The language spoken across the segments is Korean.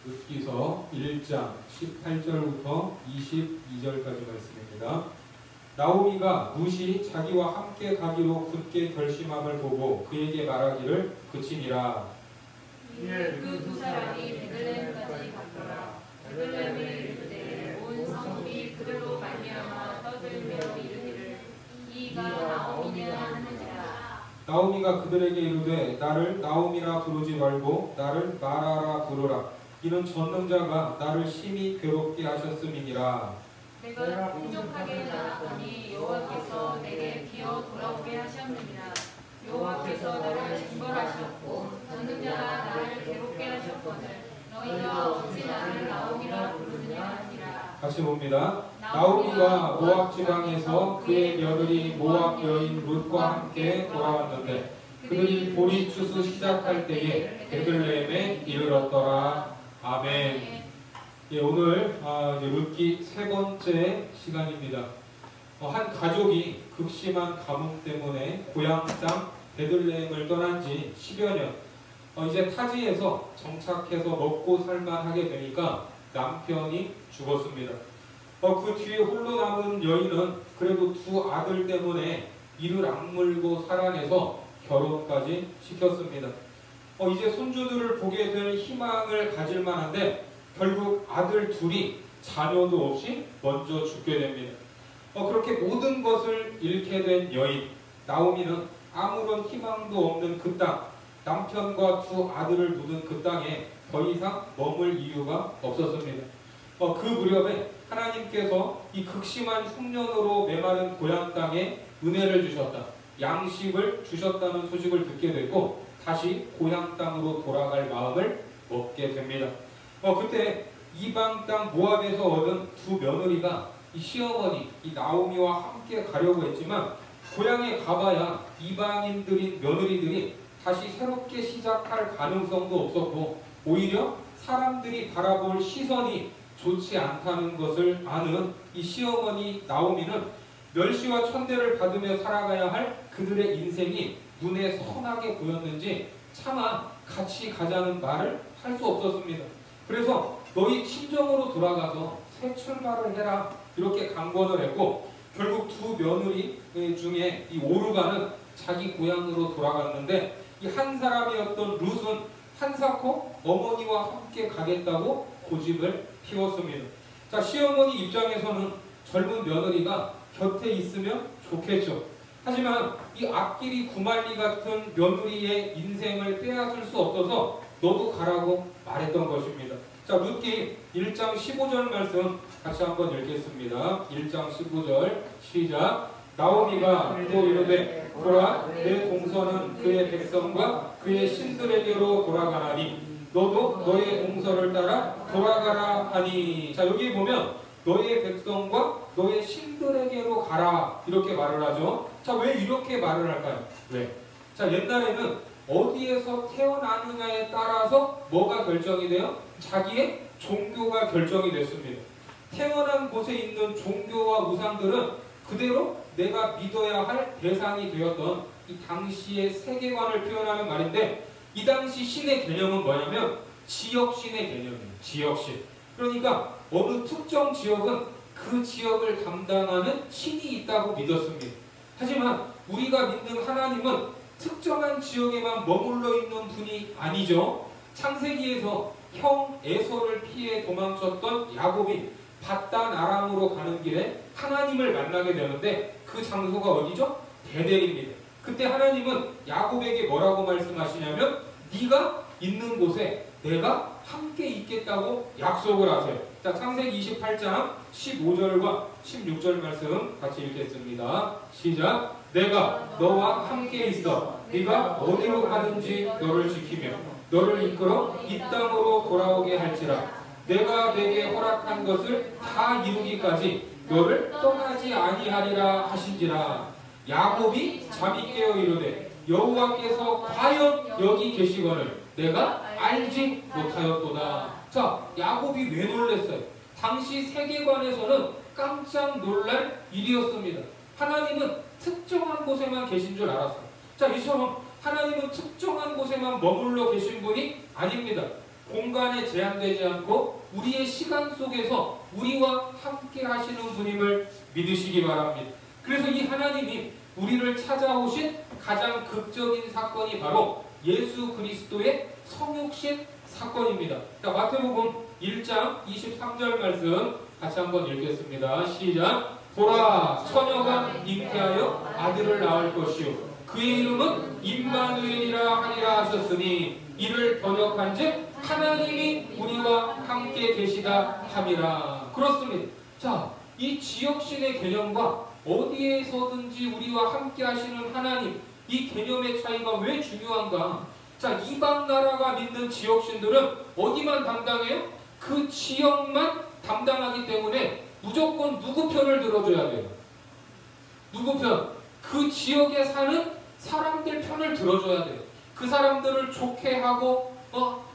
룻기서 1장 18절부터 22절까지 말씀입니다. 나오미가 룻이 자기와 함께 가기로 굳게 결심함을 보고 그에게 말하기를 그치니라. 이에 그 두 사람이 베들레헴까지 갔더라. 베들레헴에 이르되 온 성읍이 그들로 말미암아 떠들며 이르기를 이가 나오미냐 하는지라. 나오미가 그들에게 이르되 나를 나오미라 부르지 말고 나를 마라라 부르라. 이는 전능자가 나를 심히 괴롭게 하셨음이니라. 내가 풍족하게 자랐더니 여호와께서 내게 기어 돌아오게 하셨느니라. 여호와께서 나를 징벌하셨고 전능자가 나를 괴롭게 하셨거늘 너희가 어찌 나를 나오미라 부르느냐 하니라. 같이 봅니다. 나오미가 모압 지방에서 그의 며느리 모압 여인 룻과 함께 돌아왔는데 그들이 보리 추수 시작할 때에 베들레헴에 이르렀더라. 아멘. 예, 오늘 이제 룻기 세 번째 시간입니다. 한 가족이 극심한 가뭄 때문에 고향 땅 베들레헴을 떠난 지 10여 년, 이제 타지에서 정착해서 먹고 살만하게 되니까 남편이 죽었습니다. 그 뒤에 홀로 남은 여인은 그래도 두 아들 때문에 이를 악물고 살아내서 결혼까지 시켰습니다. 이제 손주들을 보게 될 희망을 가질 만한데 결국 아들 둘이 자녀도 없이 먼저 죽게 됩니다. 그렇게 모든 것을 잃게 된 여인 나오미는 아무런 희망도 없는 그 땅, 남편과 두 아들을 묻은 그 땅에 더 이상 머물 이유가 없었습니다. 그 무렵에 하나님께서 이 극심한 흉년으로 메마른 고향 땅에 은혜를 주셨다, 양식을 주셨다는 소식을 듣게 되고 다시 고향 땅으로 돌아갈 마음을 먹게 됩니다. 그때 이방 땅 모압에서 얻은 두 며느리가 이 시어머니 이 나오미와 함께 가려고 했지만 고향에 가봐야 이방인들인 며느리들이 다시 새롭게 시작할 가능성도 없었고 오히려 사람들이 바라볼 시선이 좋지 않다는 것을 아는 이 시어머니 나오미는 멸시와 천대를 받으며 살아가야 할 그들의 인생이 눈에 선하게 보였는지 차마 같이 가자는 말을 할 수 없었습니다. 그래서 너희 친정으로 돌아가서 새 출발을 해라 이렇게 강권을 했고 결국 두 며느리 중에 이 오르가는 자기 고향으로 돌아갔는데 이 한 사람이었던 룻은 한사코 어머니와 함께 가겠다고 고집을 피웠습니다. 자, 시어머니 입장에서는 젊은 며느리가 곁에 있으면 좋겠죠. 하지만 이 앞길이 구말리 같은 며느리의 인생을 빼앗을 수 없어서 너도 가라고 말했던 것입니다. 자, 룻기 1장 15절 말씀 같이 한번 읽겠습니다. 1장 15절 시작. 나오미가 또 이르되 보라 내 동서는 그의 백성과 그의 신들에게로 돌아가나니 너도 너의 동서를 따라 돌아가라 하니. 자, 여기 보면 너의 백성과 너의 신들에게로 가라 이렇게 말을 하죠. 자, 왜 이렇게 말을 할까요? 왜? 자, 옛날에는 어디에서 태어나느냐에 따라서 뭐가 결정이 돼요? 자기의 종교가 결정이 됐습니다. 태어난 곳에 있는 종교와 우상들은 그대로 내가 믿어야 할 대상이 되었던 이 당시의 세계관을 표현하는 말인데 이 당시 신의 개념은 뭐냐면 지역신의 개념이에요. 지역신. 그러니까 어느 특정 지역은 그 지역을 담당하는 신이 있다고 믿었습니다. 하지만 우리가 믿는 하나님은 특정한 지역에만 머물러 있는 분이 아니죠. 창세기에서 형 에서를 피해 도망쳤던 야곱이 밧단 아람으로 가는 길에 하나님을 만나게 되는데 그 장소가 어디죠? 베델입니다. 그때 하나님은 야곱에게 뭐라고 말씀하시냐면 네가 있는 곳에 내가 함께 있겠다고 약속을 하세요. 자, 창세기 28장 15절과 16절 말씀 같이 읽겠습니다. 시작. 내가 너와 함께 있어 네가 어디로 가든지 너를 지키며 너를 이끌어 이 땅으로 돌아오게 할지라. 내가 내게 허락한 것을 다 이루기까지 너를 떠나지 아니하리라 하신지라. 야곱이 잠이 깨어 이르되 여호와께서 과연 여기 계시거늘 내가 알지 못하였도다. 자, 야곱이 왜 놀랐어요? 당시 세계관에서는 깜짝 놀랄 일이었습니다. 하나님은 특정한 곳에만 계신 줄 알았어요. 자, 이처럼 하나님은 특정한 곳에만 머물러 계신 분이 아닙니다. 공간에 제한되지 않고 우리의 시간 속에서 우리와 함께 하시는 분임을 믿으시기 바랍니다. 그래서 이 하나님이 우리를 찾아오신 가장 극적인 사건이 바로 예수 그리스도의 성육신 사건입니다. 자, 마태복음 1장 23절 말씀 같이 한번 읽겠습니다. 시작. 보라, 처녀가 잉태하여 아들을 낳을 것이요 그의 이름은 임마누엘이라 하리라 하셨으니 이를 번역한즉 하나님이 우리와 함께 계시다 함이라. 그렇습니다. 자, 이 지역신의 개념과 어디에서든지 우리와 함께 하시는 하나님, 이 개념의 차이가 왜 중요한가? 자, 이방 나라가 믿는 지역신들은 어디만 담당해요? 그 지역만 담당하기 때문에 무조건 누구 편을 들어줘야 돼요? 누구 편? 그 지역에 사는 사람들 편을 들어줘야 돼요. 그 사람들을 좋게 하고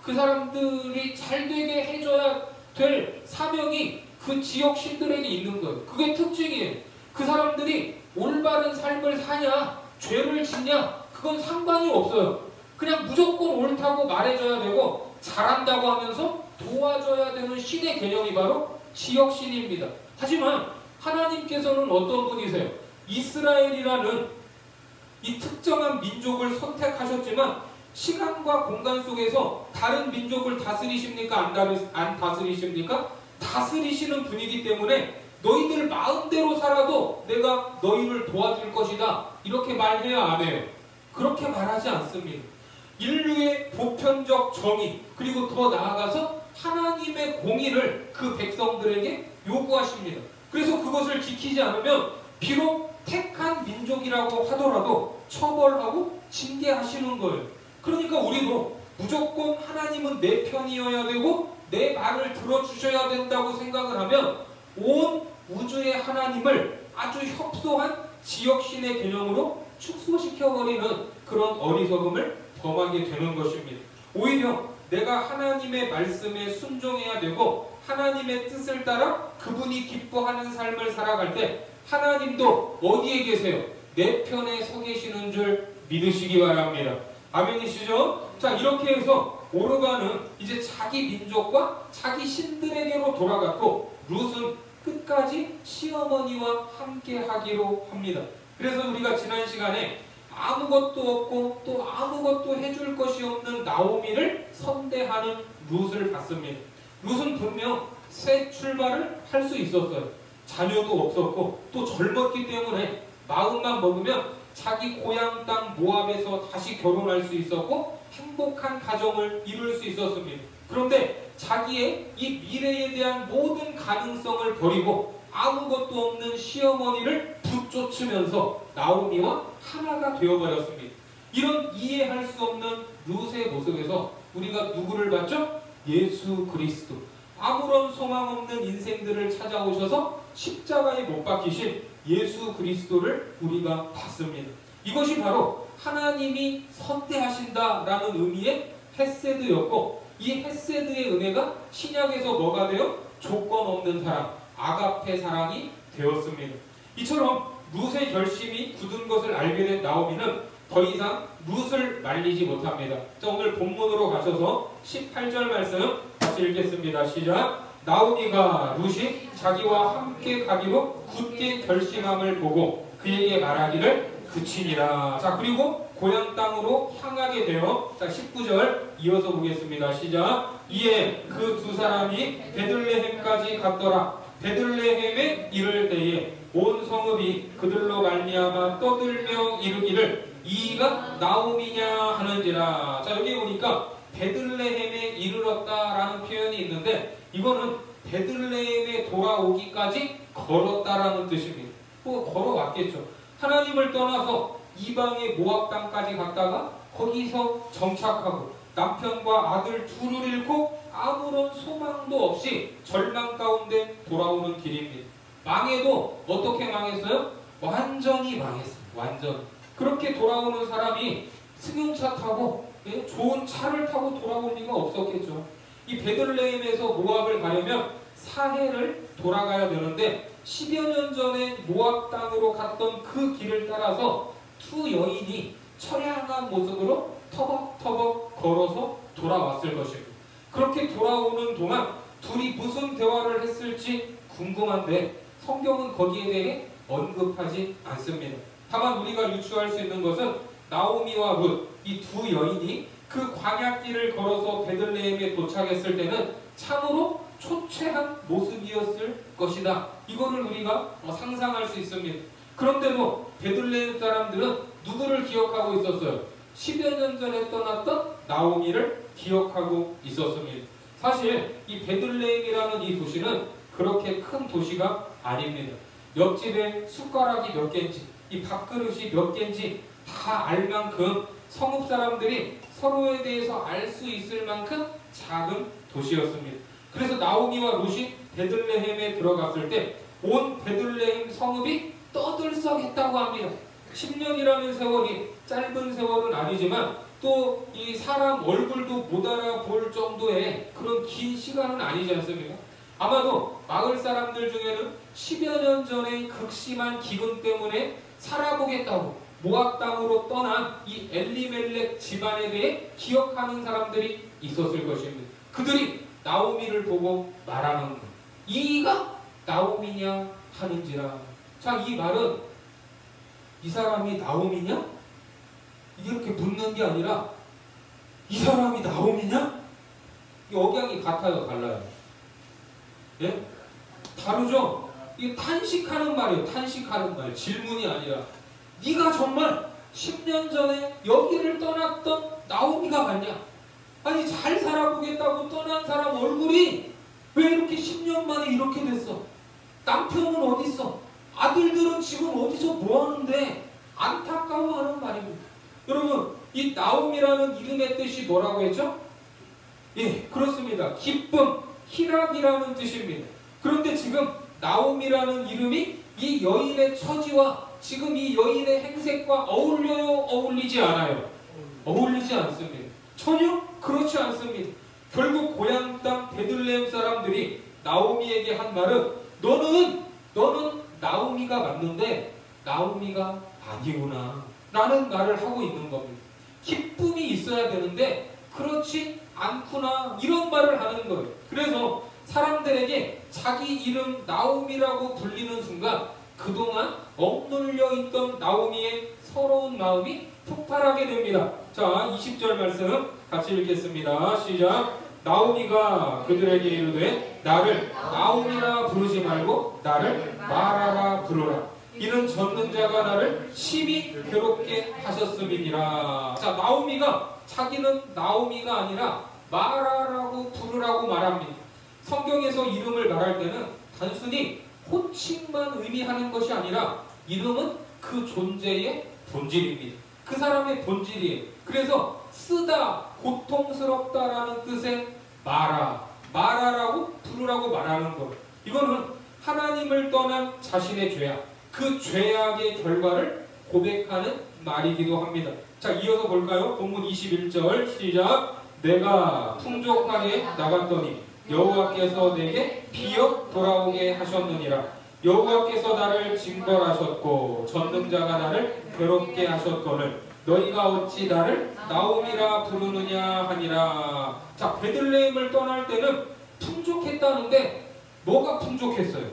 그 사람들이 잘 되게 해줘야 될 사명이 그 지역 신들에게 있는 거예요. 그게 특징이에요. 그 사람들이 올바른 삶을 사냐 죄를 짓냐 그건 상관이 없어요. 그냥 무조건 옳다고 말해줘야 되고 잘한다고 하면서 도와줘야 되는 신의 개념이 바로 지역신입니다. 하지만 하나님께서는 어떤 분이세요? 이스라엘이라는 이 특정한 민족을 선택하셨지만 시간과 공간 속에서 다른 민족을 다스리십니까? 안 다스리십니까? 다스리시는 분이기 때문에 너희들 마음대로 살아도 내가 너희를 도와줄 것이다. 이렇게 말해야 안 해요. 그렇게 말하지 않습니다. 인류의 보편적 정의 그리고 더 나아가서 하나님의 공의를 그 백성들에게 요구하십니다. 그래서 그것을 지키지 않으면 비록 택한 민족이라고 하더라도 처벌하고 징계하시는 거예요. 그러니까 우리도 무조건 하나님은 내 편이어야 되고 내 말을 들어주셔야 된다고 생각을 하면 온 우주의 하나님을 아주 협소한 지역신의 개념으로 축소시켜버리는 그런 어리석음을 범하게 되는 것입니다. 오히려 내가 하나님의 말씀에 순종해야 되고 하나님의 뜻을 따라 그분이 기뻐하는 삶을 살아갈 때 하나님도 어디에 계세요? 내 편에 서 계시는 줄 믿으시기 바랍니다. 아멘이시죠? 자, 이렇게 해서 오르가는 이제 자기 민족과 자기 신들에게로 돌아갔고 룻은 끝까지 시어머니와 함께 하기로 합니다. 그래서 우리가 지난 시간에 아무것도 없고 또 아무것도 해줄 것이 없는 나오미를 선대하는 룻을 봤습니다. 룻은 분명 새 출발을 할 수 있었어요. 자녀도 없었고 또 젊었기 때문에 마음만 먹으면 자기 고향 땅 모압에서 다시 결혼할 수 있었고 행복한 가정을 이룰 수 있었습니다. 그런데 자기의 이 미래에 대한 모든 가능성을 버리고 아무것도 없는 시어머니를 붙쫓으면서 나오미와 하나가 되어버렸습니다. 이런 이해할 수 없는 룻의 모습에서 우리가 누구를 봤죠? 예수 그리스도. 아무런 소망 없는 인생들을 찾아오셔서 십자가에 못 박히신 예수 그리스도를 우리가 봤습니다. 이것이 바로 하나님이 선대하신다라는 의미의 헤세드였고 이 헤세드의 은혜가 신약에서 뭐가 돼요? 조건 없는 사랑, 아가페 사랑이 되었습니다. 이처럼 룻의 결심이 굳은 것을 알게 된 나오미는 더 이상 룻을 말리지 못합니다. 자, 오늘 본문으로 가셔서 18절 말씀 같이 읽겠습니다. 시작. 나오미가 룻이 자기와 함께 가기로 굳게 결심함을 보고 그에게 말하기를 그치니라. 자, 그리고 고향 땅으로 향하게 되어, 자, 19절 이어서 보겠습니다. 시작. 이에 그 두 사람이 베들레헴까지 갔더라. 베들레헴에 이를 때에 온 성읍이 그들로 말미암아 떠들며 이르기를 이가 나오미냐 하는지라. 자, 여기 보니까 베들레헴에 이르렀다라는 표현이 있는데 이거는 베들레헴에 돌아오기까지 걸었다라는 뜻입니다. 걸어왔겠죠. 하나님을 떠나서 이방의 모압 땅까지 갔다가 거기서 정착하고 남편과 아들 둘을 잃고 아무런 소망도 없이 절망 가운데 돌아오는 길입니다. 망해도 어떻게 망했어요? 완전히 망했어요. 완전히. 그렇게 돌아오는 사람이 승용차 타고 좋은 차를 타고 돌아올 리가 없었겠죠. 이 베들레헴에서 모압을 가려면 4해를 돌아가야 되는데 10여 년 전에 모압 땅으로 갔던 그 길을 따라서 두 여인이 처량한 모습으로 터벅터벅 걸어서 돌아왔을 것입니다. 그렇게 돌아오는 동안 둘이 무슨 대화를 했을지 궁금한데 성경은 거기에 대해 언급하지 않습니다. 다만 우리가 유추할 수 있는 것은 나오미와 룻, 이 두 여인이 그 광야길을 걸어서 베들레헴에 도착했을 때는 참으로 초췌한 모습이었을 것이다. 이거를 우리가 상상할 수 있습니다. 그런데도 베들레헴 사람들은 누구를 기억하고 있었어요? 10여 년 전에 떠났던 나오미를 기억하고 있었습니다. 사실 이 베들레헴이라는 이 도시는 그렇게 큰 도시가 아닙니다. 옆집에 숟가락이 몇 개인지, 이 밥그릇이 몇 개인지 다 알 만큼 성읍 사람들이 서로에 대해서 알 수 있을 만큼 작은 도시였습니다. 그래서 나오미와 룻이 베들레헴에 들어갔을 때 온 베들레헴 성읍이 떠들썩했다고 합니다. 10년이라는 세월이 짧은 세월은 아니지만 또 이 사람 얼굴도 못 알아볼 정도의 그런 긴 시간은 아니지 않습니까? 아마도 마을 사람들 중에는 10여 년 전에 극심한 기근 때문에 살아보겠다고 모압 땅으로 떠난 이 엘리멜렉 집안에 대해 기억하는 사람들이 있었을 것입니다. 그들이 나오미를 보고 말하는 것, 이가 나오미냐 하는지라. 자, 이 말은 이 사람이 나오미냐? 이렇게 묻는 게 아니라 이 사람이 나오미냐? 이 억양이 같아요, 달라요? 예? 다르죠? 이게 탄식하는 말이에요. 탄식하는 말. 질문이 아니라 네가 정말 10년 전에 여기를 떠났던 나오미가 맞냐? 아니 잘 살아보겠다고 떠난 사람 얼굴이 왜 이렇게 10년 만에 이렇게 됐어? 남편은 어디 있어? 아들들은 지금 어디서 뭐 하는데? 안타까워하는 말입니다. 여러분, 이 나오미라는 이름의 뜻이 뭐라고 했죠? 예, 그렇습니다. 기쁨, 희락이라는 뜻입니다. 그런데 지금 나오미라는 이름이 이 여인의 처지와 지금 이 여인의 행색과 어울려요? 어울리지 않아요? 어울리지 않습니다. 전혀 그렇지 않습니다. 결국 고향 땅 베들레헴 사람들이 나오미에게 한 말은 너는 나오미가 맞는데 나오미가 아니구나 라는 말을 하고 있는 겁니다. 기쁨이 있어야 되는데 그렇지 않구나 이런 말을 하는 거예요. 그래서 사람들에게 자기 이름 나오미라고 불리는 순간 그동안 억눌려 있던 나오미의 서러운 마음이 폭발하게 됩니다. 자, 20절 말씀 같이 읽겠습니다. 시작. 나오미가 그들에게 이르되 나를 나오미라 부르지 말고 나를 마라라 부르라. 이는 젖는 자가 나를 심히 괴롭게 하셨음이니라. 자, 나오미가 자기는 나오미가 아니라 마라라고 부르라고 말합니다. 성경에서 이름을 말할 때는 단순히 호칭만 의미하는 것이 아니라 이름은 그 존재의 본질입니다. 그 사람의 본질이에요. 그래서 쓰다, 고통스럽다라는 뜻의 마라라고 부르라고 말하는 것. 이거는 하나님을 떠난 자신의 죄악, 그 죄악의 결과를 고백하는 말이기도 합니다. 자, 이어서 볼까요? 본문 21절 시작. 내가 풍족하게 나갔더니 여호와께서 내게 비어 돌아오게 하셨느니라. 여호와께서 나를 징벌하셨고 전능자가 나를 괴롭게 하셨거늘 너희가 어찌 나를 나오미라 부르느냐 하니라. 자, 베들레헴을 떠날 때는 풍족했다는데 뭐가 풍족했어요?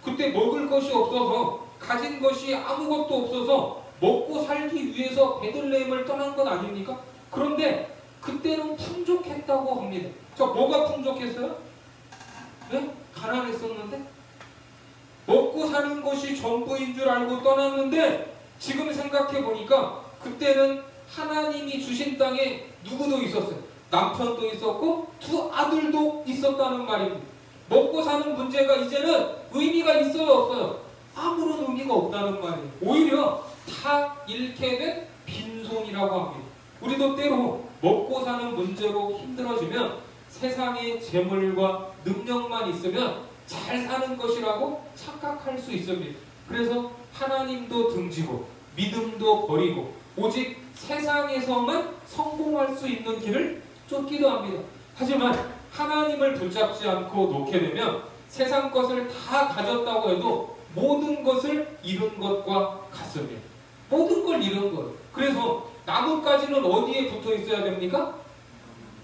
그때 먹을 것이 없어서 가진 것이 아무것도 없어서 먹고 살기 위해서 베들레헴을 떠난 건 아닙니까? 그런데 그때는 풍족했다고 합니다. 자, 뭐가 풍족했어요? 네? 가난했었는데? 먹고 사는 것이 전부인 줄 알고 떠났는데 지금 생각해 보니까 그때는 하나님이 주신 땅에 누구도 있었어요. 남편도 있었고 두 아들도 있었다는 말입니다. 먹고 사는 문제가 이제는 의미가 있어요, 없어요? 아무런 의미가 없다는 말이에요. 오히려 다 잃게 된 빈손이라고 합니다. 우리도 때로 먹고 사는 문제로 힘들어지면 세상의 재물과 능력만 있으면 잘 사는 것이라고 착각할 수 있습니다. 그래서 하나님도 등지고 믿음도 버리고 오직 세상에서만 성공할 수 있는 길을 쫓기도 합니다. 하지만 하나님을 붙잡지 않고 놓게 되면 세상 것을 다 가졌다고 해도 모든 것을 잃은 것과 같습니다. 모든 걸 잃은 거예요. 그래서 나뭇가지는 어디에 붙어 있어야 됩니까?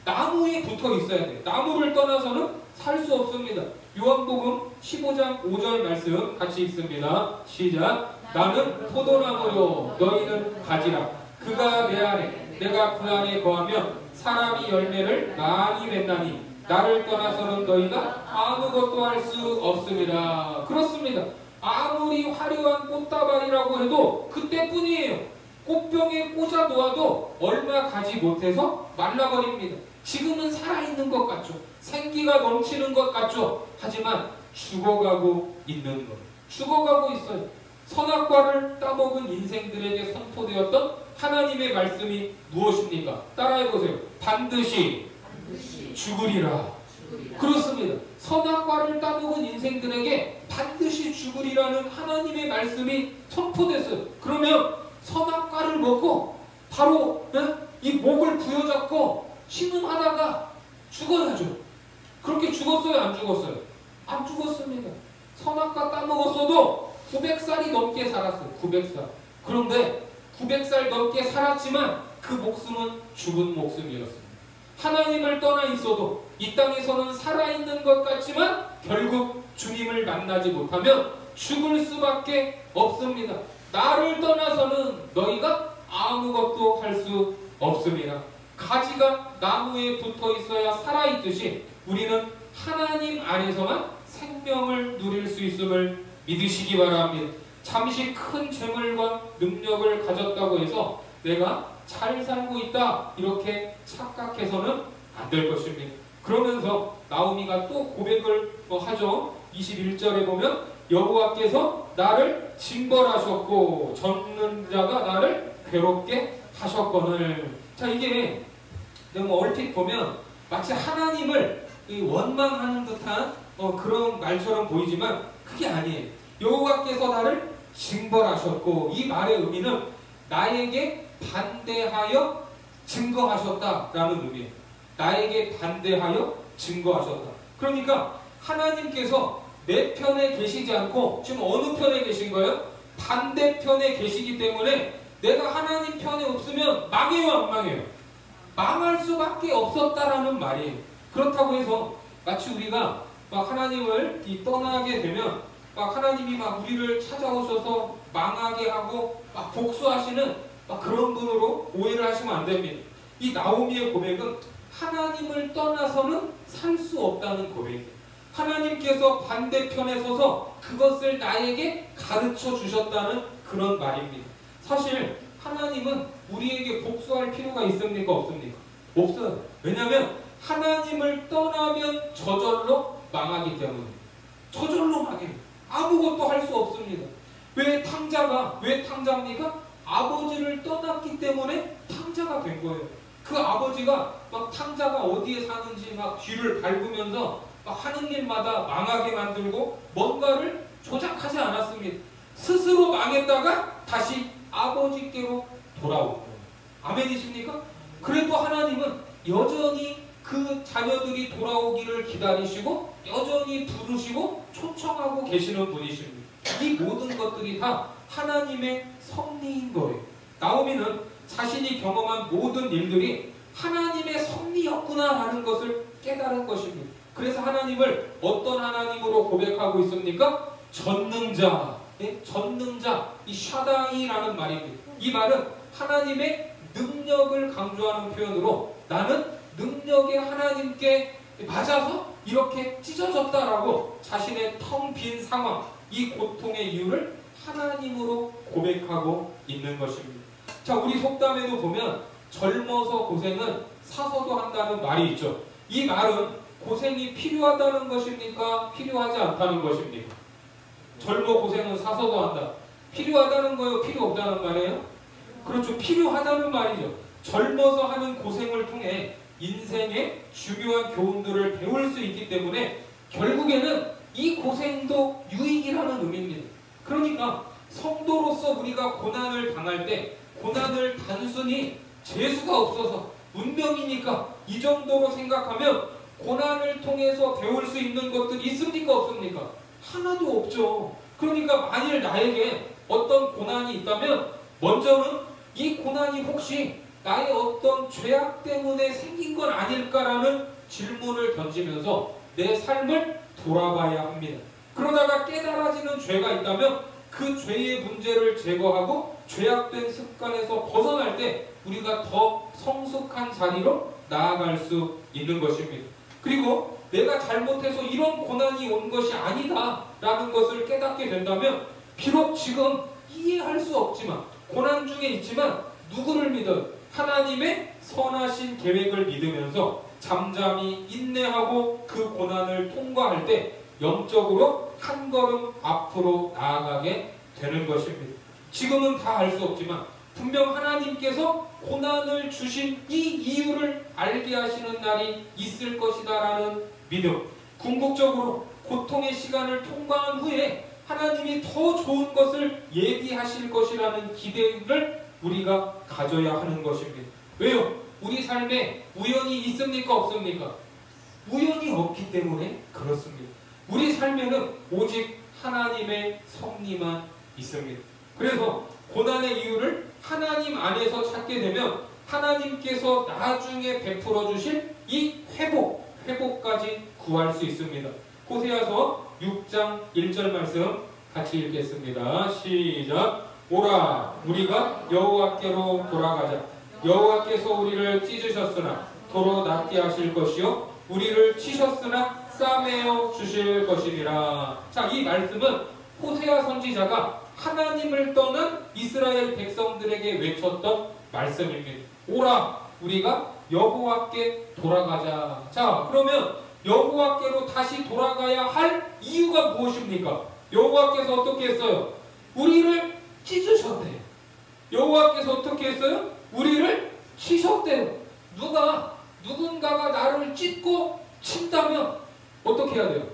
나무에 붙어 있어야 돼요. 나무를 떠나서는 살 수 없습니다. 요한복음 15장 5절 말씀 같이 읽습니다. 시작. 나는 포도나무요 너희는 가지라. 그가 내 안에 내가 그 안에 거하면 사람이 열매를 많이 맺나니 나를 떠나서는 너희가 아무것도 할 수 없습니다. 그렇습니다. 아무리 화려한 꽃다발이라고 해도 그때뿐이에요. 꽃병에 꽂아 놓아도 얼마 가지 못해서 말라버립니다. 지금은 살아있는 것 같죠. 생기가 넘치는 것 같죠. 하지만 죽어가고 있는 것. 죽어가고 있어요. 선악과를 따먹은 인생들에게 선포되었던 하나님의 말씀이 무엇입니까? 따라해보세요. 반드시 죽으리라. 그렇습니다. 선악과를 따먹은 인생들에게 반드시 죽으리라는 하나님의 말씀이 선포됐어요. 그러면 선악과를 먹고 바로 이 목을 부여잡고 신음하다가 죽어야죠. 그렇게 죽었어요? 안 죽었어요? 안 죽었습니다. 선악과 따먹었어도 900살이 넘게 살았어요. 900살. 그런데 900살 넘게 살았지만 그 목숨은 죽은 목숨이었습니다. 하나님을 떠나 있어도 이 땅에서는 살아있는 것 같지만 결국 주님을 만나지 못하면 죽을 수밖에 없습니다. 나를 떠나서는 너희가 아무것도 할 수 없습니다. 가지가 나무에 붙어 있어야 살아있듯이 우리는 하나님 안에서만 생명을 누릴 수 있음을 믿으시기 바랍니다. 잠시 큰 재물과 능력을 가졌다고 해서 내가 잘 살고 있다 이렇게 착각해서는 안 될 것입니다. 그러면서 나오미가 또 고백을 하죠. 21절에 보면 여호와께서 나를 징벌하셨고 젖는 자가 나를 괴롭게 하셨거늘. 자, 이게 얼핏 보면 마치 하나님을 원망하는 듯한 그런 말처럼 보이지만 그게 아니에요. 여호와께서 나를 징벌하셨고, 이 말의 의미는 나에게 반대하여 증거하셨다라는 의미예요. 나에게 반대하여 증거하셨다. 그러니까 하나님께서 내 편에 계시지 않고 지금 어느 편에 계신 거예요? 반대편에 계시기 때문에 내가 하나님 편에 없으면 망해요, 안 망해요? 망할 수밖에 없었다라는 말이에요. 그렇다고 해서 마치 우리가 막 하나님을 떠나게 되면 막 하나님이 막 우리를 찾아오셔서 망하게 하고 막 복수하시는 막 그런 분으로 오해를 하시면 안 됩니다. 이 나오미의 고백은 하나님을 떠나서는 살 수 없다는 고백이에요. 하나님께서 반대편에 서서 그것을 나에게 가르쳐 주셨다는 그런 말입니다. 사실 하나님은 우리에게 복수할 필요가 있습니까? 없습니까? 없어요. 왜냐하면 하나님을 떠나면 저절로 망하기 때문에. 저절로 망해요. 아무것도 할 수 없습니다. 왜 탕자입니까? 아버지를 떠났기 때문에 탕자가 된 거예요. 그 아버지가 막 탕자가 어디에 사는지 막 뒤를 밟으면서 막 하는 일마다 망하게 만들고 뭔가를 조작하지 않았습니다. 스스로 망했다가 다시 아버지께로 돌아온 거예요. 아멘이십니까? 그래도 하나님은 여전히 그 자녀들이 돌아오기를 기다리시고 여전히 부르시고 초청하고 계시는 분이십니다. 이 모든 것들이 다 하나님의 섭리인 거예요. 나오미는 자신이 경험한 모든 일들이 하나님의 섭리였구나라는 것을 깨달은 것입니다. 그래서 하나님을 어떤 하나님으로 고백하고 있습니까? 전능자, 전능자, 이 샤다이라는 말입니다. 이 말은 하나님의 능력을 강조하는 표현으로 나는 능력의 하나님께 맞아서 이렇게 찢어졌다라고 자신의 텅 빈 상황, 이 고통의 이유를 하나님으로 고백하고 있는 것입니다. 자, 우리 속담에도 보면 젊어서 고생은 사서도 한다는 말이 있죠. 이 말은 고생이 필요하다는 것입니까? 필요하지 않다는 것입니까? 젊어 고생은 사서도 한다. 필요하다는 거예요? 필요 없다는 말이에요? 그렇죠. 필요하다는 말이죠. 젊어서 하는 고생을 통해 인생의 중요한 교훈들을 배울 수 있기 때문에 결국에는 이 고생도 유익이라는 의미입니다. 그러니까 성도로서 우리가 고난을 당할 때 고난을 단순히 재수가 없어서 운명이니까 이 정도로 생각하면 고난을 통해서 배울 수 있는 것들이 있습니까? 없습니까? 하나도 없죠. 그러니까 만일 나에게 어떤 고난이 있다면 먼저는 이 고난이 혹시 나의 어떤 죄악 때문에 생긴 건 아닐까라는 질문을 던지면서 내 삶을 돌아봐야 합니다. 그러다가 깨달아지는 죄가 있다면 그 죄의 문제를 제거하고 죄악된 습관에서 벗어날 때 우리가 더 성숙한 자리로 나아갈 수 있는 것입니다. 그리고 내가 잘못해서 이런 고난이 온 것이 아니다 라는 것을 깨닫게 된다면 비록 지금 이해할 수 없지만 고난 중에 있지만 누구를 믿어요? 하나님의 선하신 계획을 믿으면서 잠잠히 인내하고 그 고난을 통과할 때 영적으로 한 걸음 앞으로 나아가게 되는 것입니다. 지금은 다 알 수 없지만 분명 하나님께서 고난을 주신 이 이유를 알게 하시는 날이 있을 것이다 라는 믿음, 궁극적으로 고통의 시간을 통과한 후에 하나님이 더 좋은 것을 예비하실 것이라는 기대를 우리가 가져야 하는 것입니다. 왜요? 우리 삶에 우연이 있습니까? 없습니까? 우연이 없기 때문에 그렇습니다. 우리 삶에는 오직 하나님의 섭리만 있습니다. 그래서 고난의 이유를 하나님 안에서 찾게 되면 하나님께서 나중에 베풀어 주실 이 회복까지 구할 수 있습니다. 호세아서 6장 1절 말씀 같이 읽겠습니다. 시작. 오라 우리가 여호와께로 돌아가자. 여호와께서 우리를 찢으셨으나 도로 낫게 하실 것이요 우리를 치셨으나 싸매어 주실 것이니라. 자, 이 말씀은 호세아 선지자가 하나님을 떠난 이스라엘 백성들에게 외쳤던 말씀입니다. 오라 우리가 여호와께 돌아가자. 자, 그러면 여호와께로 다시 돌아가야 할 이유가 무엇입니까? 여호와께서 어떻게 했어요? 우리를 찢으셨대요. 여호와께서 어떻게 했어요? 우리를 치셨대요. 누군가가 나를 찢고 친다면 어떻게 해야 돼요?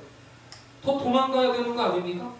더 도망가야 되는 거 아닙니까?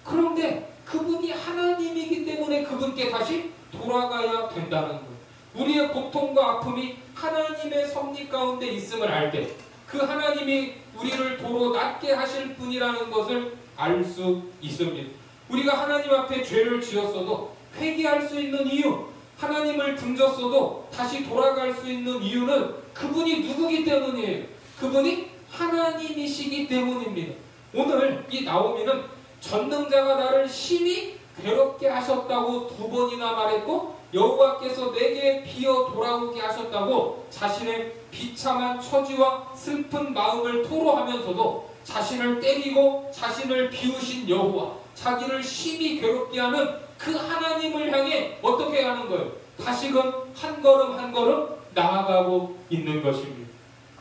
그런데 그분이 하나님이기 때문에 그분께 다시 돌아가야 된다는 거예요. 우리의 고통과 아픔이 하나님의 섭리 가운데 있음을 알 때 그 하나님이 우리를 도로 낫게 하실 분이라는 것을 알 수 있습니다. 우리가 하나님 앞에 죄를 지었어도 회개할 수 있는 이유, 하나님을 등졌어도 다시 돌아갈 수 있는 이유는 그분이 누구기 때문이에요. 그분이 하나님이시기 때문입니다. 오늘 이 나오미는 전능자가 나를 심히 괴롭게 하셨다고 2번이나 말했고 여호와께서 내게 비어 돌아오게 하셨다고 자신의 비참한 처지와 슬픈 마음을 토로하면서도 자신을 때리고 자신을 비우신 여호와, 자기를 심히 괴롭게 하는 그 하나님을 향해 어떻게 하는 거예요? 다시금 한 걸음 한 걸음 나아가고 있는 것입니다.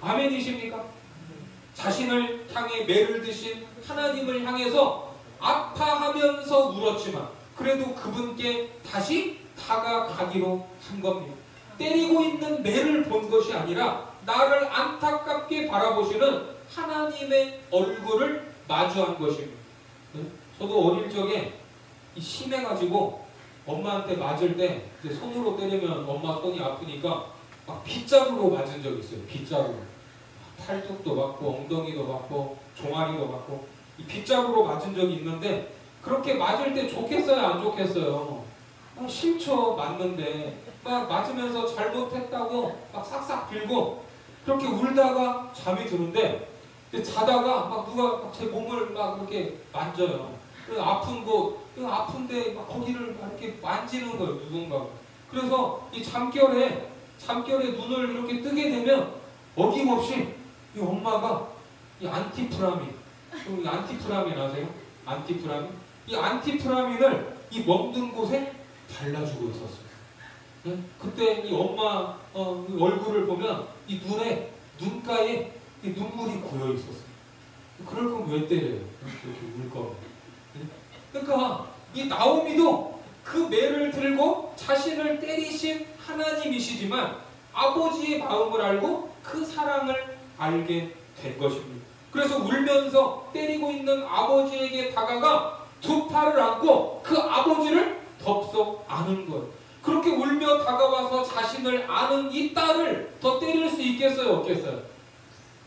아멘이십니까? 자신을 향해 매를 드신 하나님을 향해서 아파하면서 울었지만 그래도 그분께 다시 다가가기로 한 겁니다. 때리고 있는 매를 본 것이 아니라 나를 안타깝게 바라보시는 하나님의 얼굴을 마주한 것입니다. 저도 어릴 적에 심해가지고 엄마한테 맞을 때 손으로 때리면 엄마 손이 아프니까 막 빗자루로 맞은 적이 있어요. 빗자루로. 팔뚝도 맞고 엉덩이도 맞고 종아리도 맞고 이 빗자루로 맞은 적이 있는데 그렇게 맞을 때 좋겠어요? 안 좋겠어요? 싫죠. 맞는데 막 맞으면서 잘못했다고 막 싹싹 빌고 그렇게 울다가 잠이 드는데 자다가 막 누가 제 몸을 막 이렇게 만져요. 아픈 곳, 아픈데 막 거기를 막 이렇게 만지는 거예요. 누군가. 그래서 이 잠결에 눈을 이렇게 뜨게 되면 어김없이 이 엄마가 이 안티프라민 아세요? 안티프라민? 이 안티프라민을 이 멍든 곳에 발라주고 있었어요. 네? 그때 이 엄마 얼굴을 보면 이 눈가에 이 눈물이 고여 있었어요. 그럴 거면 왜 때려요? 이렇게 울 거면. 네? 그러니까 이 나오미도 그 매를 들고 자신을 때리신 하나님이시지만 아버지의 마음을 알고 그 사랑을 알게 된 것입니다. 그래서 울면서 때리고 있는 아버지에게 다가가 2 팔을 안고 그 아버지를 덥석 안은 거예요. 그렇게 울며 다가와서 자신을 아는 이 딸을 더 때릴 수 있겠어요? 없겠어요?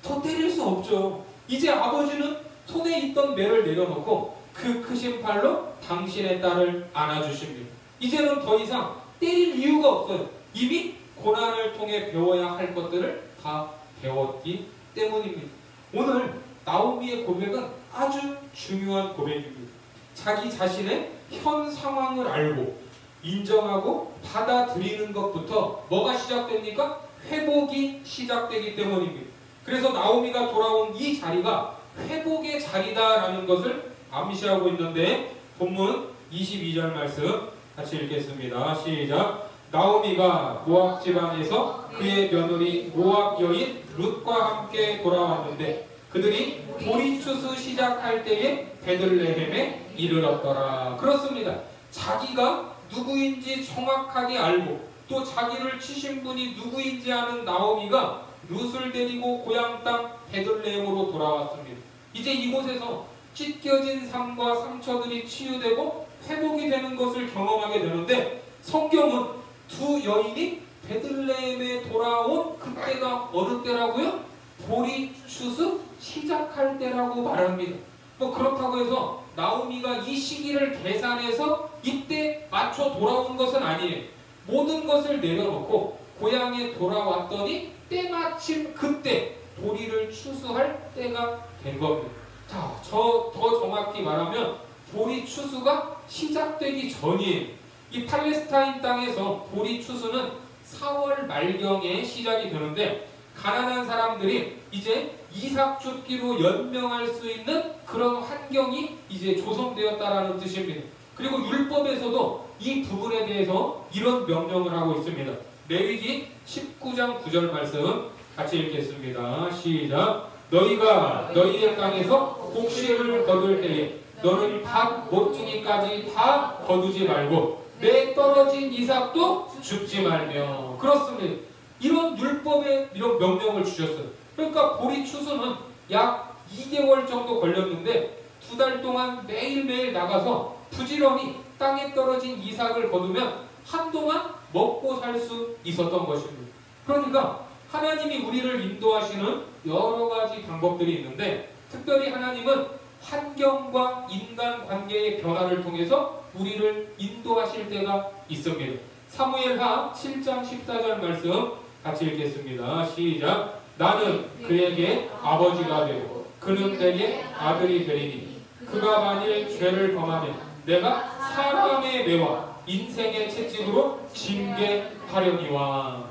더 때릴 수 없죠. 이제 아버지는 손에 있던 매를 내려놓고 그 크신 팔로 당신의 딸을 안아주십니다. 이제는 더 이상 때릴 이유가 없어요. 이미 고난을 통해 배워야 할 것들을 다 배웠기 때문입니다. 오늘 나오미의 고백은 아주 중요한 고백입니다. 자기 자신의 현 상황을 알고 인정하고 받아들이는 것부터 뭐가 시작됩니까? 회복이 시작되기 때문입니다. 그래서 나오미가 돌아온 이 자리가 회복의 자리다라는 것을 암시하고 있는데 본문 22절 말씀 같이 읽겠습니다. 시작. 나오미가 모압 지방에서 그의 며느리 모압 여인 룻과 함께 돌아왔는데 그들이 보리추수 시작할 때에 베들레헴에 이르렀더라. 그렇습니다. 자기가 누구인지 정확하게 알고 또 자기를 치신 분이 누구인지 아는 나오미가 룻을 데리고 고향 땅 베들레헴으로 돌아왔습니다. 이제 이곳에서 찢겨진 삶과 상처들이 치유되고 회복이 되는 것을 경험하게 되는데 성경은 두 여인이 베들레헴에 돌아온 그때가 어느 때라고요? 보리추수 시작할 때라고 말합니다. 그렇다고 해서 나오미가 이 시기를 계산해서 이때 맞춰 돌아온 것은 아니에요. 모든 것을 내려놓고 고향에 돌아왔더니 때마침 그때 보리를 추수할 때가 된 겁니다. 자, 더 정확히 말하면 보리 추수가 시작되기 전이에요. 이 팔레스타인 땅에서 보리 추수는 4월 말경에 시작이 되는데 가난한 사람들이 이제 이삭 줍기로 연명할 수 있는 그런 환경이 이제 조성되었다라는 뜻입니다. 그리고 율법에서도 이 부분에 대해서 이런 명령을 하고 있습니다. 레위기 19장 9절 말씀 같이 읽겠습니다. 시작. 너희가 너희의 땅에서 곡식을 거둘 때에 너는 밭 모퉁이까지 다 거두지 말고 내 떨어진 이삭도 줍지 말며. 그렇습니다. 이런 율법에 이런 명령을 주셨어요. 그러니까 보리 추수는 약 2개월 정도 걸렸는데 2달 동안 매일매일 나가서 부지런히 땅에 떨어진 이삭을 거두면 한동안 먹고 살 수 있었던 것입니다. 그러니까 하나님이 우리를 인도하시는 여러 가지 방법들이 있는데 특별히 하나님은 환경과 인간관계의 변화를 통해서 우리를 인도하실 때가 있습니다. 사무엘하 7장 14절 말씀 같이 읽겠습니다. 시작. 나는 그에게 아버지가 되고 그는 내게 아들이 되리니 그가 만일 죄를 범하면 내가 사람의 매와 인생의 채찍으로 징계하려니와.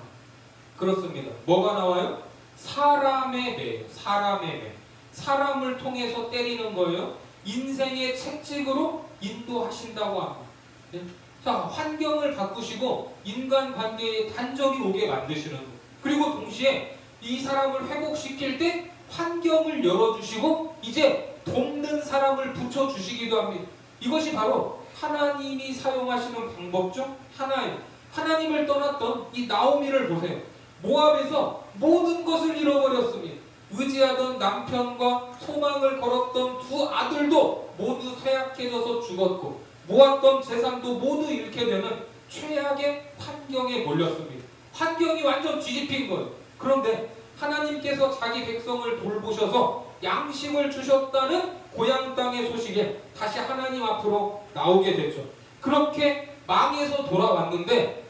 그렇습니다. 뭐가 나와요? 사람의 매, 사람의 매. 사람을 통해서 때리는 거예요. 인생의 채찍으로 인도하신다고 합니다. 네? 자, 환경을 바꾸시고 인간관계에 단절이 오게 만드시는 거. 그리고 동시에 이 사람을 회복시킬 때 환경을 열어주시고 이제 돕는 사람을 붙여주시기도 합니다. 이것이 바로 하나님이 사용하시는 방법 중 하나예요. 하나님을 떠났던 이 나오미를 보세요. 모압에서 모든 것을 잃어버렸습니다. 의지하던 남편과 소망을 걸었던 두 아들도 모두 쇠약해져서 죽었고 모았던 재산도 모두 잃게 되는 최악의 환경에 몰렸습니다. 환경이 완전 뒤집힌 거예요. 그런데 하나님께서 자기 백성을 돌보셔서 양식을 주셨다는 고향 땅의 소식에 다시 하나님 앞으로 나오게 됐죠. 그렇게 망해서 돌아왔는데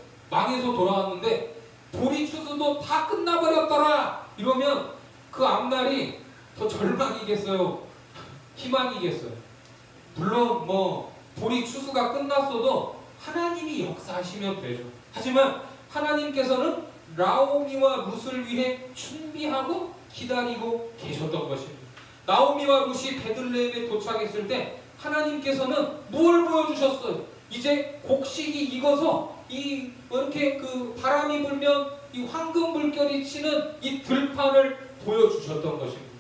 보리 추수도 다 끝나버렸더라 이러면 그 앞날이 더 절망이겠어요? 희망이겠어요? 물론 보리 추수가 끝났어도 하나님이 역사하시면 되죠. 하지만 하나님께서는 나오미와 룻을 위해 준비하고 기다리고 계셨던 것입니다. 나오미와 룻이 베들레헴에 도착했을 때 하나님께서는 뭘 보여주셨어요? 이제 곡식이 익어서 이렇게 바람이 불면 이 황금 물결이 치는 이 들판을 보여주셨던 것입니다.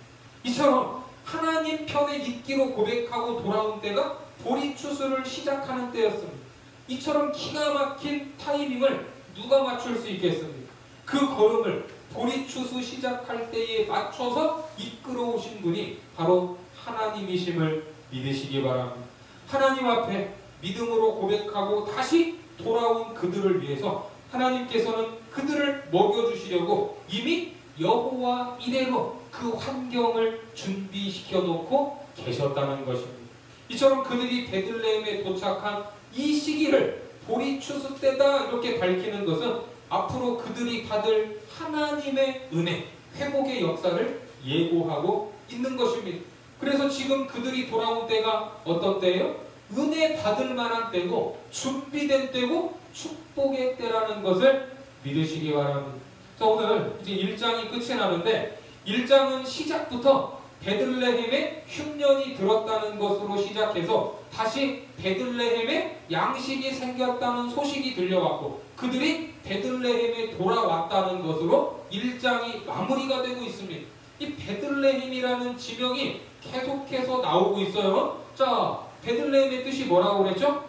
이처럼 하나님 편에 있기로 고백하고 돌아온 때가 보리 추수를 시작하는 때였습니다. 이처럼 기가 막힌 타이밍을 누가 맞출 수 있겠습니까? 그 걸음을 보리 추수 시작할 때에 맞춰서 이끌어 오신 분이 바로 하나님이심을 믿으시기 바랍니다. 하나님 앞에 믿음으로 고백하고 다시 돌아온 그들을 위해서 하나님께서는 그들을 먹여주시려고 이미 여호와 이레로 그 환경을 준비시켜 놓고 계셨다는 것입니다. 이처럼 그들이 베들레헴에 도착한 이 시기를 보리 추수 때다 이렇게 밝히는 것은 앞으로 그들이 받을 하나님의 은혜, 회복의 역사를 예고하고 있는 것입니다. 그래서 지금 그들이 돌아온 때가 어떤 때예요? 은혜 받을 만한 때고 준비된 때고 축복의 때라는 것을 믿으시기 바랍니다. 자, 오늘 이제 1장이 끝이 나는데 1장은 시작부터 베들레헴에 흉년이 들었다는 것으로 시작해서 다시 베들레헴에 양식이 생겼다는 소식이 들려왔고 그들이 베들레헴에 돌아왔다는 것으로 1장이 마무리가 되고 있습니다. 이 베들레헴이라는 지명이 계속해서 나오고 있어요. 자, 베들레헴의 뜻이 뭐라고 그랬죠?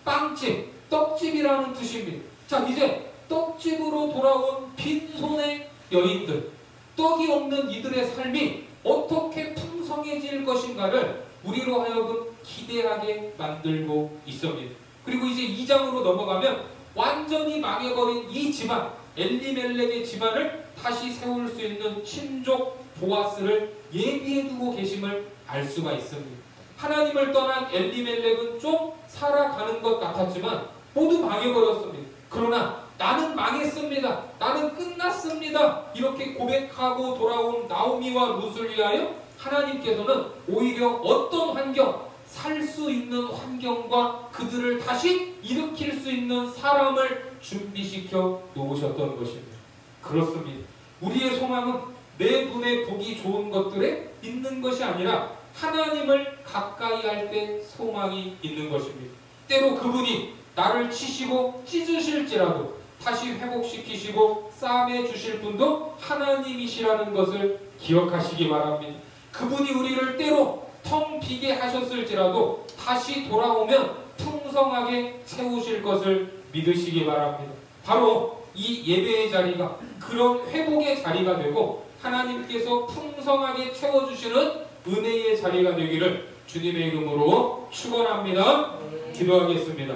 빵집, 떡집이라는 뜻입니다. 자, 이제 떡집으로 돌아온 빈손의 여인들, 떡이 없는 이들의 삶이 어떻게 풍성해질 것인가를 우리로 하여금 기대하게 만들고 있습니다. 그리고 이제 2장으로 넘어가면 완전히 망해버린 이 집안, 엘리멜렉의 집안을 다시 세울 수 있는 친족 보아스를 예비해두고 계심을 알 수가 있습니다. 하나님을 떠난 엘리멜렉은 좀 살아가는 것 같았지만 모두 망해버렸습니다. 그러나 나는 망했습니다. 나는 끝났습니다. 이렇게 고백하고 돌아온 나오미와 룻을 위하여 하나님께서는 오히려 어떤 환경, 살 수 있는 환경과 그들을 다시 일으킬 수 있는 사람을 준비시켜 놓으셨던 것입니다. 그렇습니다. 우리의 소망은 내 눈에 보기 좋은 것들에 있는 것이 아니라 하나님을 가까이 할 때 소망이 있는 것입니다. 때로 그분이 나를 치시고 찢으실지라도 다시 회복시키시고 싸매 주실 분도 하나님이시라는 것을 기억하시기 바랍니다. 그분이 우리를 때로 텅 비게 하셨을지라도 다시 돌아오면 풍성하게 채우실 것을 믿으시기 바랍니다. 바로 이 예배의 자리가 그런 회복의 자리가 되고 하나님께서 풍성하게 채워주시는 은혜의 자리가 되기를 주님의 이름으로 축원합니다. 기도하겠습니다.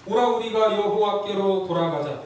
오라 우리가 여호와께로 돌아가자.